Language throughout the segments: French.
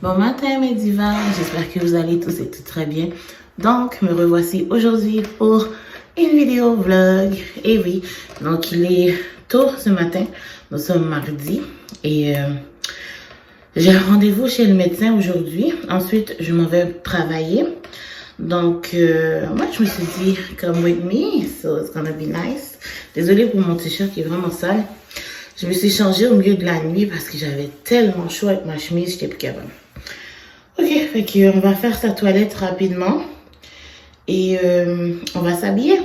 Bon matin mes divas, j'espère que vous allez tous et toutes très bien. Donc, me revoici aujourd'hui pour une vidéo vlog. Et oui, donc il est tôt ce matin, nous sommes mardi et j'ai un rendez-vous chez le médecin aujourd'hui. Ensuite, je m'en vais travailler. Donc, moi je me suis dit, come with me, so it's gonna be nice. Désolée pour mon t-shirt qui est vraiment sale. Je me suis changée au milieu de la nuit parce que j'avais tellement chaud avec ma chemise, j'étais plus capable. Ok, fait que on va faire sa toilette rapidement et on va s'habiller.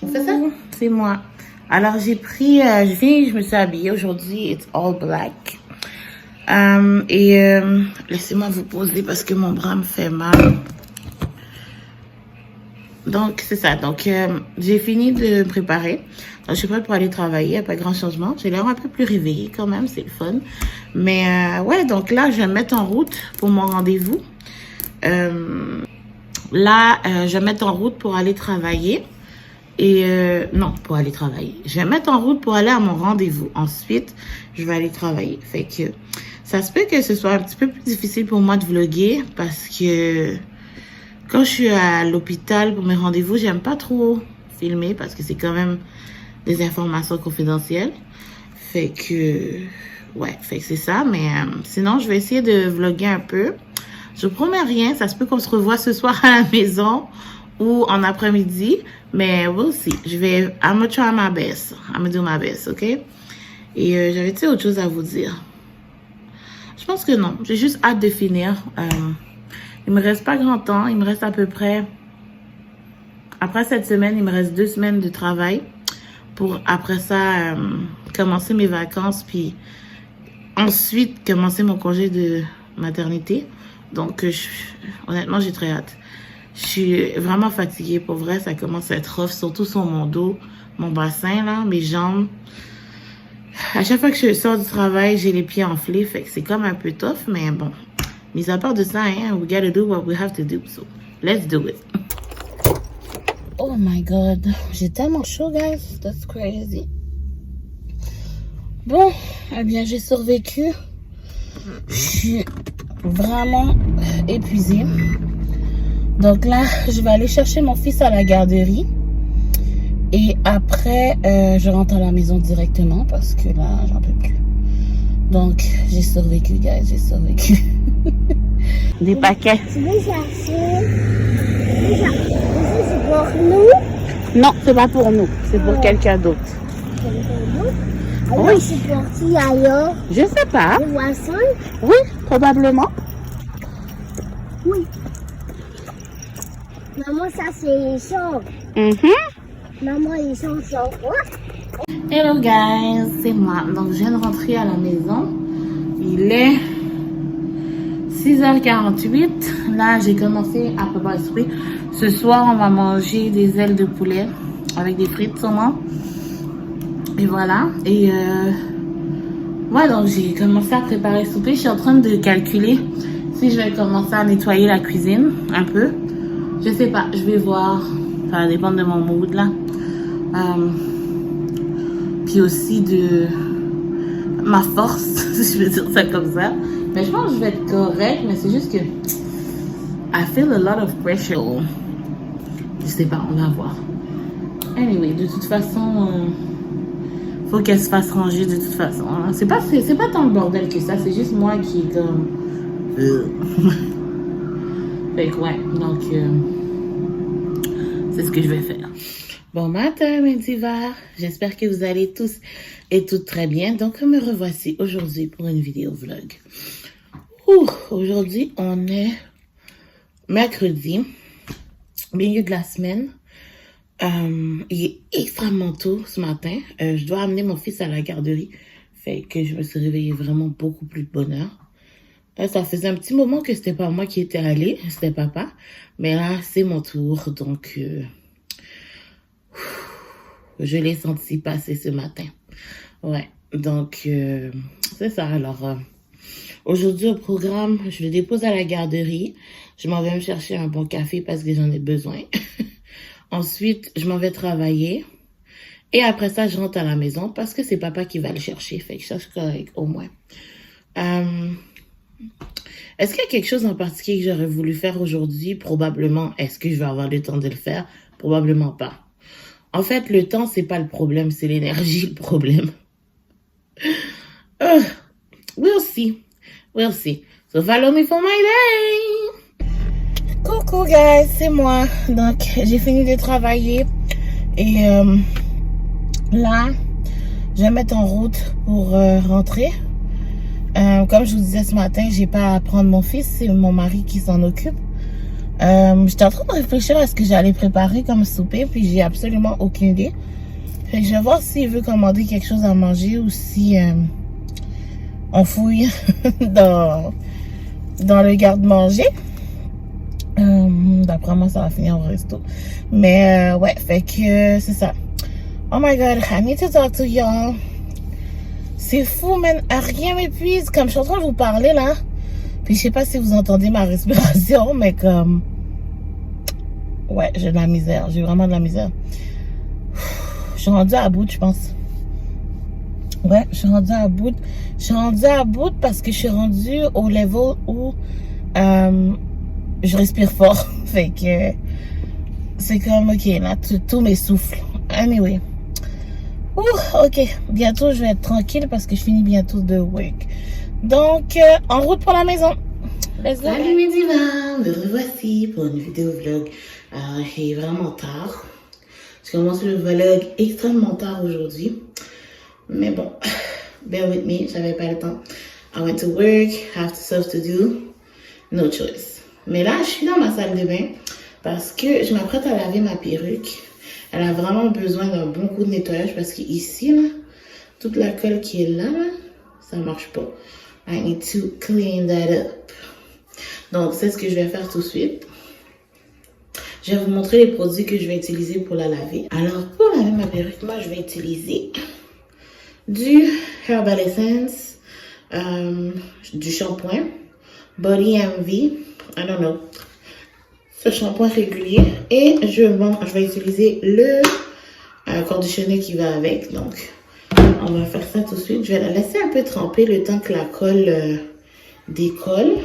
On fait ça? C'est moi. Alors j'ai pris, je me suis habillée aujourd'hui. It's all black. Laissez-moi vous poser parce que mon bras me fait mal. Donc c'est ça. Donc j'ai fini de me préparer. Donc, je suis prête pour aller travailler. Il n'y a pas grand changement. J'ai l'air un peu plus réveillée quand même. C'est le fun. Mais ouais, donc là, je vais me mettre en route pour mon rendez-vous. Je vais me mettre en route pour aller travailler. Non, pour aller travailler. Je vais me mettre en route pour aller à mon rendez-vous. Ensuite, je vais aller travailler. Fait que ça se peut que ce soit un petit peu plus difficile pour moi de vlogger parce que quand je suis à l'hôpital pour mes rendez-vous, j'aime pas trop filmer parce que c'est quand même des informations confidentielles. Fait que c'est ça. Mais sinon, je vais essayer de vlogger un peu. Je vous promets rien. Ça se peut qu'on se revoie ce soir à la maison ou en après-midi. Mais we'll see. I'm gonna try my best. I'm gonna do my best, ok? Et j'avais-tu autre chose à vous dire? Je pense que non. J'ai juste hâte de finir. Il me reste pas grand temps. Il me reste à peu près... Après cette semaine, il me reste 2 semaines de travail pour après ça commencer mes vacances puis ensuite commencer mon congé de maternité. Donc honnêtement, j'ai très hâte. Je suis vraiment fatiguée pour vrai, ça commence à être rough, surtout sur mon dos, mon bassin là, mes jambes. À chaque fois que je sors du travail, j'ai les pieds enflés, fait que c'est comme un peu tough, mais bon. Mis à part de ça, hein, we gotta do what we have to do, so let's do it. Oh my god, j'ai tellement chaud, guys. That's crazy. Bon, eh bien, j'ai survécu. Je suis vraiment épuisée. Donc là, je vais aller chercher mon fils à la garderie. Et après, je rentre à la maison directement parce que là, j'en peux plus. Donc, j'ai survécu, guys. J'ai survécu. Des paquets. Tu veux chercher? C'est pour nous? Non, c'est pas pour nous. C'est pour quelqu'un d'autre. Quelqu'un d'autre? Alors, Oui. c'est pour qui ailleurs? Je sais pas. Les voisins? Oui, probablement. Oui. Maman, ça c'est les champs. Maman, les champs sont quoi? Hello guys, c'est moi. Donc je viens de rentrer à la maison. Il est 6h48. Là, j'ai commencé à préparer le souper. Ce soir, on va manger des ailes de poulet avec des frites sûrement. Et voilà. Et ouais, donc j'ai commencé à préparer le souper. Je suis en train de calculer si je vais commencer à nettoyer la cuisine un peu. Je sais pas, je vais voir. Ça va dépendre de mon mood là. Puis aussi de ma force, si je veux dire ça comme ça. Mais je pense que je vais être correcte, mais c'est juste que I feel a lot of pressure. Je sais pas, on va voir. Anyway, de toute façon, faut qu'elle se fasse ranger de toute façon. Hein. C'est pas tant le bordel que ça, c'est juste moi qui est comme... Fait que ouais, donc c'est ce que je vais faire. Bon matin mes divas, j'espère que vous allez tous et toutes très bien. Donc me revoici aujourd'hui pour une vidéo vlog. Aujourd'hui on est mercredi, milieu de la semaine. Il est extrêmement tôt ce matin. Je dois amener mon fils à la garderie. Fait que je me suis réveillée vraiment beaucoup plus de bonne heure. Là, ça faisait un petit moment que c'était pas moi qui étais allée, c'était papa. Mais là, c'est mon tour, donc je l'ai senti passer ce matin. Ouais, donc c'est ça. Alors, aujourd'hui au programme, je le dépose à la garderie. Je m'en vais me chercher un bon café parce que j'en ai besoin. Ensuite, je m'en vais travailler. Et après ça, je rentre à la maison parce que c'est papa qui va le chercher. Fait que ça, c'est correct au moins. Est-ce qu'il y a quelque chose en particulier que j'aurais voulu faire aujourd'hui? Probablement. Est-ce que je vais avoir le temps de le faire? Probablement pas. En fait, le temps, c'est pas le problème, c'est l'énergie le problème. We'll see. We'll see. So follow me for my day. Coucou guys, c'est moi. Donc, j'ai fini de travailler. Et là, je vais mettre en route pour rentrer. Comme je vous disais ce matin, j'ai pas à prendre mon fils, c'est mon mari qui s'en occupe. J'étais en train de réfléchir à ce que j'allais préparer comme souper, puis j'ai absolument aucune idée. Fait que je vais voir s'il veut commander quelque chose à manger ou si on fouille dans le garde-manger. D'après moi, ça va finir au resto. Mais ouais, fait que c'est ça. Oh my god, I need to talk to y'all. C'est fou, man. Rien m'épuise. Comme je suis en train de vous parler là. Puis je sais pas si vous entendez ma respiration, mais comme... Ouais, j'ai de la misère. J'ai vraiment de la misère. Je suis rendue à bout, je pense. Ouais, je suis rendue à bout. Je suis rendue à bout parce que je suis rendue au level où je respire fort. Fait que c'est comme, ok, là, tout m'essouffle. Anyway. Ok, bientôt je vais être tranquille parce que je finis bientôt de work. Donc, en route pour la maison. Let's go. Salut mes divins, me revoici pour une vidéo vlog. Il est vraiment tard. Je commence le vlog extrêmement tard aujourd'hui. Mais bon, bear with me, j'avais pas le temps. I went to work, have stuff to do, no choice. Mais là, je suis dans ma salle de bain parce que je m'apprête à laver ma perruque. Elle a vraiment besoin d'un bon coup de nettoyage parce que ici, là, toute la colle qui est là, ça marche pas. I need to clean that up. Donc, c'est ce que je vais faire tout de suite. Je vais vous montrer les produits que je vais utiliser pour la laver. Alors, pour laver ma perruque, moi, je vais utiliser du Herbal Essence, du shampoing, Body MV, I don't know, ce shampoing régulier, et je vais utiliser le conditionner qui va avec. Donc, on va faire ça tout de suite. Je vais la laisser un peu tremper le temps que la colle décolle.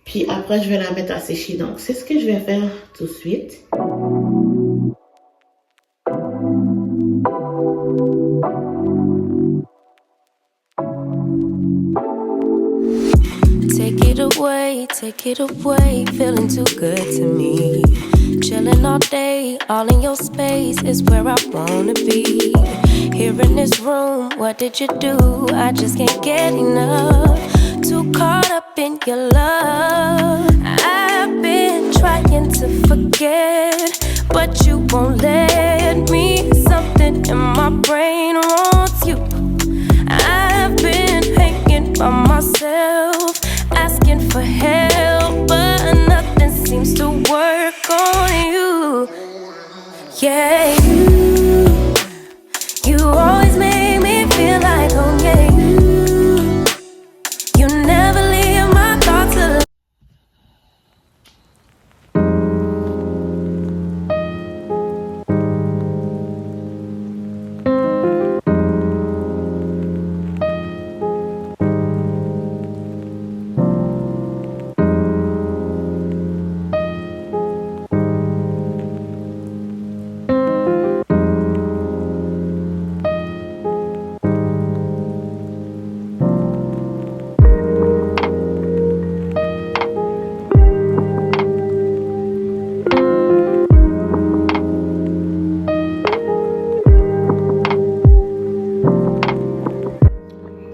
Puis après, je vais la mettre à sécher. Donc, c'est ce que je vais faire tout de suite. Take it away, feeling too good to me. Chilling all day, all in your space is where I wanna be. Here in this room, what did you do? I just can't get enough. Too caught up in your love. I've been trying to forget, but you won't let me. Something in my brain wants you. I've been hanging by myself, asking for help, but nothing seems to work on you. Yeah, you always make me feel like home. Yeah, you never leave my thoughts alone.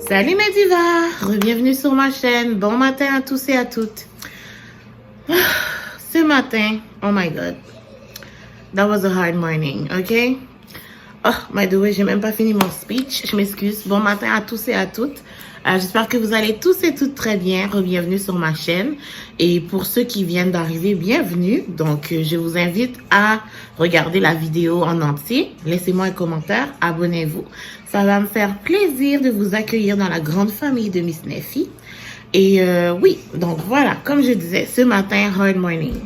Salut mes divas, bienvenue sur ma chaîne. Bon matin à tous et à toutes. Ce matin, oh my god, that was a hard morning, ok? Oh, by the way, j'ai même pas fini mon speech, je m'excuse. Bon matin à tous et à toutes. J'espère que vous allez tous et toutes très bien. Bienvenue sur ma chaîne. Et pour ceux qui viennent d'arriver, bienvenue. Donc, je vous invite à regarder la vidéo en entier. Laissez-moi un commentaire, abonnez-vous. Ça va me faire plaisir de vous accueillir dans la grande famille de Miss Neffy. Et oui, donc voilà, comme je disais, ce matin, hard morning.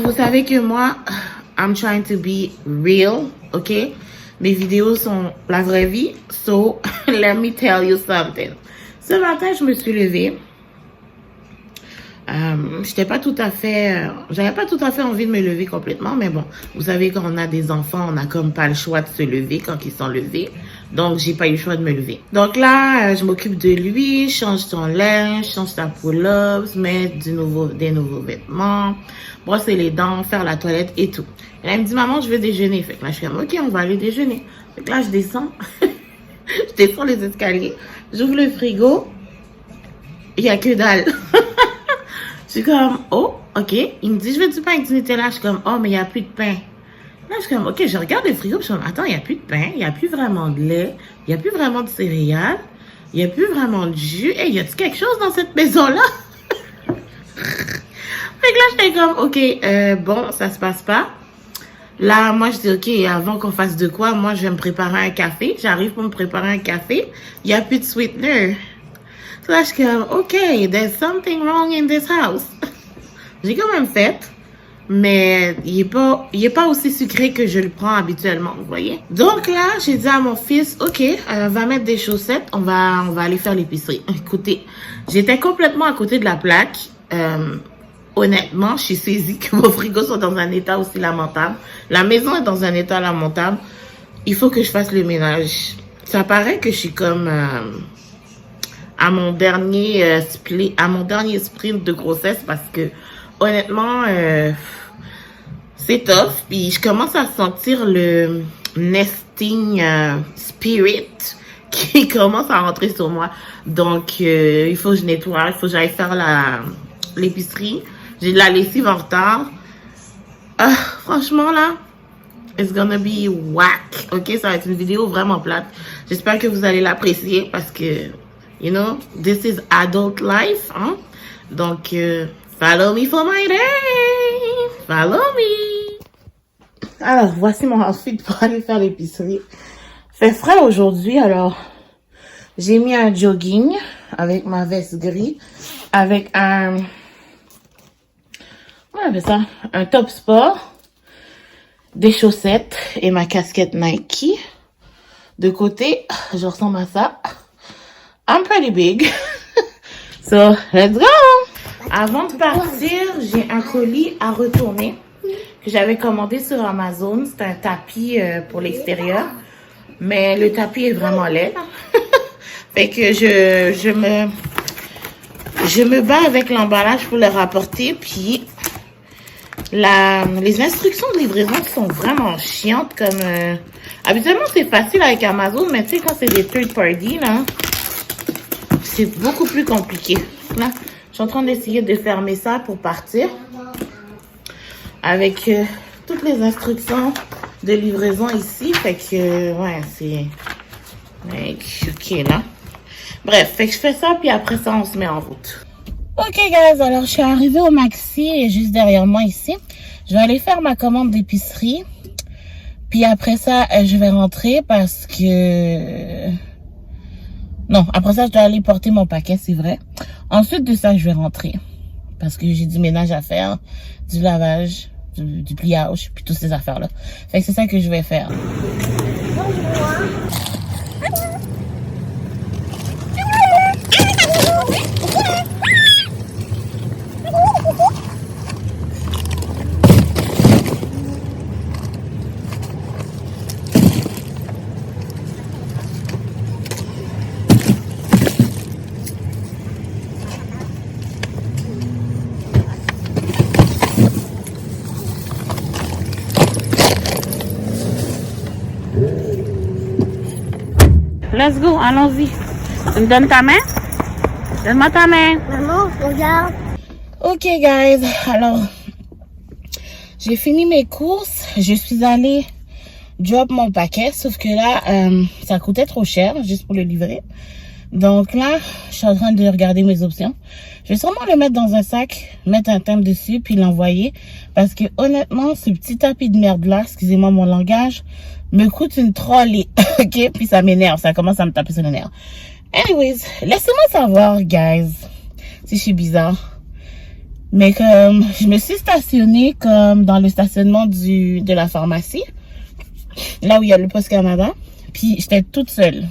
Vous savez que moi, I'm trying to be real, ok? Mes vidéos sont la vraie vie. So, let me tell you something. Ce matin, je me suis levée. J'étais pas tout à fait, j'avais pas tout à fait envie de me lever complètement, mais bon, vous savez, quand on a des enfants, on a comme pas le choix de se lever quand ils sont levés. Donc, j'ai pas eu le choix de me lever. Donc là, je m'occupe de lui, change son linge, change sa pull-ups, mettre des nouveaux vêtements, brosser les dents, faire la toilette et tout. Et là, elle me dit, maman, je veux déjeuner. Fait que là, je suis comme, ok, on va aller déjeuner. Fait que là, je descends. Je descends les escaliers. J'ouvre le frigo. Il y a que dalle. Je suis comme, oh, ok. Il me dit, je veux du pain avec du Nutella. Je suis comme, oh, mais il n'y a plus de pain. Là, je suis comme, ok, je regarde le frigo. Je suis comme, attends, il n'y a plus de pain. Il n'y a plus vraiment de lait. Il n'y a plus vraiment de céréales. Il n'y a plus vraiment de jus. Et y a-t-il quelque chose dans cette maison-là? Fait que là, j'étais comme, ok, bon, ça se passe pas. Là, moi, je dis, ok, avant qu'on fasse de quoi, moi, je vais me préparer un café. J'arrive pour me préparer un café. Il n'y a plus de sweetener. So là, je suis comme, ok, there's something wrong in this house. J'ai quand même fait, mais il est pas aussi sucré que je le prends habituellement, vous voyez. Donc là, j'ai dit à mon fils, ok, va mettre des chaussettes, on va aller faire l'épicerie. Écoutez, j'étais complètement à côté de la plaque. Honnêtement, je suis saisie que mon frigo soit dans un état aussi lamentable. La maison est dans un état lamentable. Il faut que je fasse le ménage. Ça paraît que je suis comme à mon dernier sprint de grossesse parce que honnêtement, c'est tough. Puis je commence à sentir le nesting spirit qui commence à rentrer sur moi. Donc, il faut que je nettoie, il faut que j'aille faire l'épicerie. J'ai de la lessive en retard. Franchement, là, it's gonna be whack. Ok, ça va être une vidéo vraiment plate. J'espère que vous allez l'apprécier parce que, you know, this is adult life. Hein? Donc, follow me for my day. Follow me. Alors, voici mon outfit pour aller faire l'épicerie. Fait frais aujourd'hui, alors, j'ai mis un jogging avec ma veste gris, avec un top sport, des chaussettes et ma casquette Nike. De côté, je ressemble à ça. I'm pretty big. So, let's go! Avant de partir, j'ai un colis à retourner que j'avais commandé sur Amazon. C'est un tapis pour l'extérieur. Mais le tapis est vraiment laid. Fait que je me bats avec l'emballage pour le rapporter. Puis, les instructions de livraison sont vraiment chiantes. Comme habituellement, c'est facile avec Amazon. Mais tu sais, quand c'est des third party, là, c'est beaucoup plus compliqué. Là, je suis en train d'essayer de fermer ça pour partir. Avec toutes les instructions de livraison ici. Fait que, ouais, c'est... ok, là. Bref, fait que je fais ça, puis après ça, on se met en route. Ok, guys, alors je suis arrivée au Maxi, juste derrière moi ici. Je vais aller faire ma commande d'épicerie. Puis après ça, je vais rentrer parce que... Non, après ça, je dois aller porter mon paquet, c'est vrai. Ensuite de ça, je vais rentrer. Parce que j'ai du ménage à faire, du lavage, du pliage, puis toutes ces affaires-là. Fait que c'est ça que je vais faire. Let's go, allons-y. Tu me donnes ta main? Donne-moi ta main. Maman, regarde. Ok, guys. Alors, j'ai fini mes courses. Je suis allée drop mon paquet. Sauf que là, ça coûtait trop cher juste pour le livrer. Donc là, je suis en train de regarder mes options. Je vais sûrement le mettre dans un sac, mettre un thème dessus, puis l'envoyer. Parce que honnêtement, ce petit tapis de merde-là, excusez-moi mon langage, me coûte une trolley. Ok? Puis ça m'énerve, ça commence à me taper sur les nerfs. Anyways, laissez-moi savoir, guys, si je suis bizarre. Mais comme je me suis stationnée comme dans le stationnement de la pharmacie, là où il y a le Poste Canada, puis j'étais toute seule.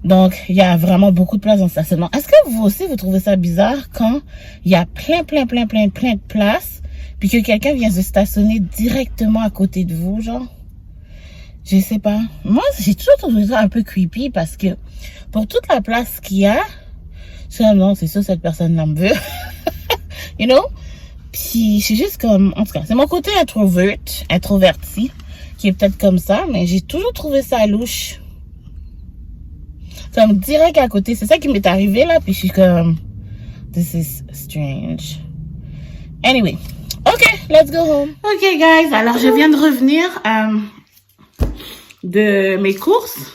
Donc, il y a vraiment beaucoup de places en stationnement. Est-ce que vous aussi, vous trouvez ça bizarre quand il y a plein de places, puis que quelqu'un vient se stationner directement à côté de vous, genre? Je sais pas. Moi, j'ai toujours trouvé ça un peu creepy parce que pour toute la place qu'il y a, je suis comme, non, c'est sûr, cette personne-là me veut. You know? Puis, c'est juste comme, en tout cas, c'est mon côté introverti, qui est peut-être comme ça, mais j'ai toujours trouvé ça louche. Comme direct à côté. C'est ça qui m'est arrivé là. Puis je suis comme, this is strange. Anyway. Ok, let's go home. Ok, guys. Alors, je viens de revenir de mes courses.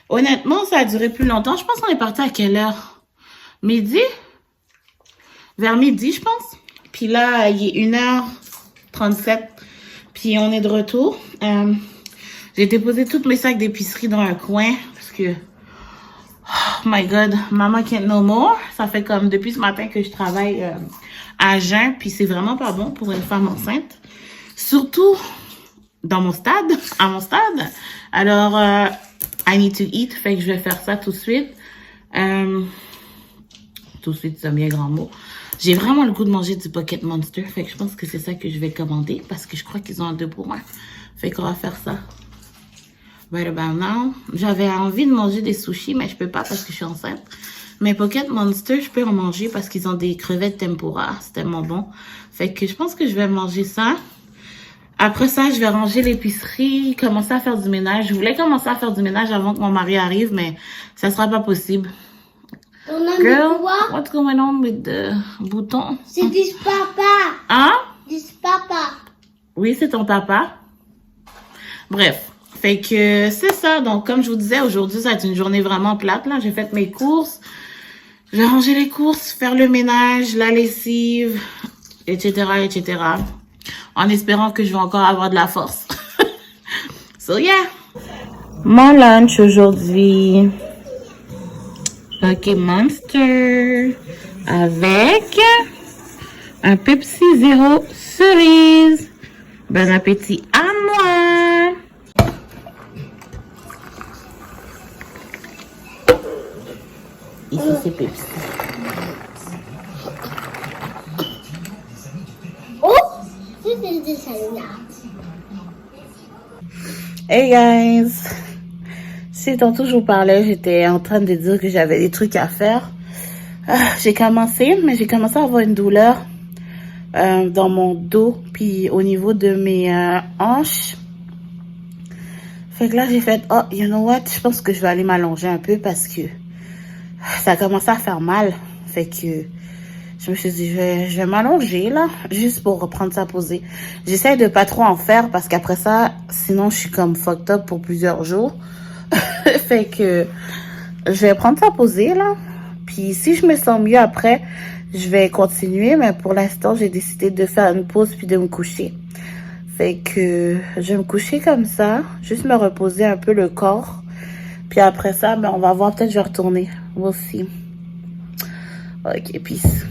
Honnêtement, ça a duré plus longtemps. Je pense qu'on est parti à quelle heure? Midi? Vers midi, je pense. Puis là, il est 1h37. Puis on est de retour. J'ai déposé tous mes sacs d'épicerie dans un coin. Parce que... Oh my God, Mama can't no more. Ça fait comme depuis ce matin que je travaille à jeun, puis c'est vraiment pas bon pour une femme enceinte. Surtout à mon stade. Alors, I need to eat, fait que je vais faire ça tout de suite. Tout de suite, c'est un bien grand mot. J'ai vraiment le goût de manger du Pocket Monster, fait que je pense que c'est ça que je vais commander, parce que je crois qu'ils ont un 2 pour 1. Fait qu'on va faire ça. Right about now. J'avais envie de manger des sushis, mais je peux pas parce que je suis enceinte. Mais Pocket Monster, je peux en manger parce qu'ils ont des crevettes tempura. C'est tellement bon. Fait que je pense que je vais manger ça. Après ça, je vais ranger l'épicerie, commencer à faire du ménage. Je voulais commencer à faire du ménage avant que mon mari arrive, mais ça sera pas possible. Girl, what's going on with the bouton? C'est du papa. Hein? Du papa. Oui, c'est ton papa. Bref. Fait que c'est ça. Donc, comme je vous disais, aujourd'hui, ça va être une journée vraiment plate. Là, j'ai fait mes courses. J'ai rangé les courses, faire le ménage, la lessive, etc., etc. En espérant que je vais encore avoir de la force. So, yeah. Mon lunch aujourd'hui. Pocket Monster. Avec un Pepsi Zero cerise. Bon appétit à moi. Ici, c'est Pepsi. Oh, c'est des salades. Hey guys! Si tantôt je vous parlais, j'étais en train de dire que j'avais des trucs à faire. J'ai commencé à avoir une douleur dans mon dos, puis au niveau de mes hanches. Fait que là, j'ai fait, oh, you know what? Je pense que je vais aller m'allonger un peu parce que ça a commencé à faire mal. Fait que je me suis dit, je vais m'allonger là, juste pour reprendre ça posé. J'essaie de pas trop en faire parce qu'après ça, sinon je suis comme fucked up pour plusieurs jours. Fait que je vais prendre ça posé là. Puis si je me sens mieux après, je vais continuer. Mais pour l'instant, j'ai décidé de faire une pause puis de me coucher. Fait que je vais me coucher comme ça, juste me reposer un peu le corps. Puis après ça, ben, on va voir, peut-être je vais retourner. We'll see. Ok, peace.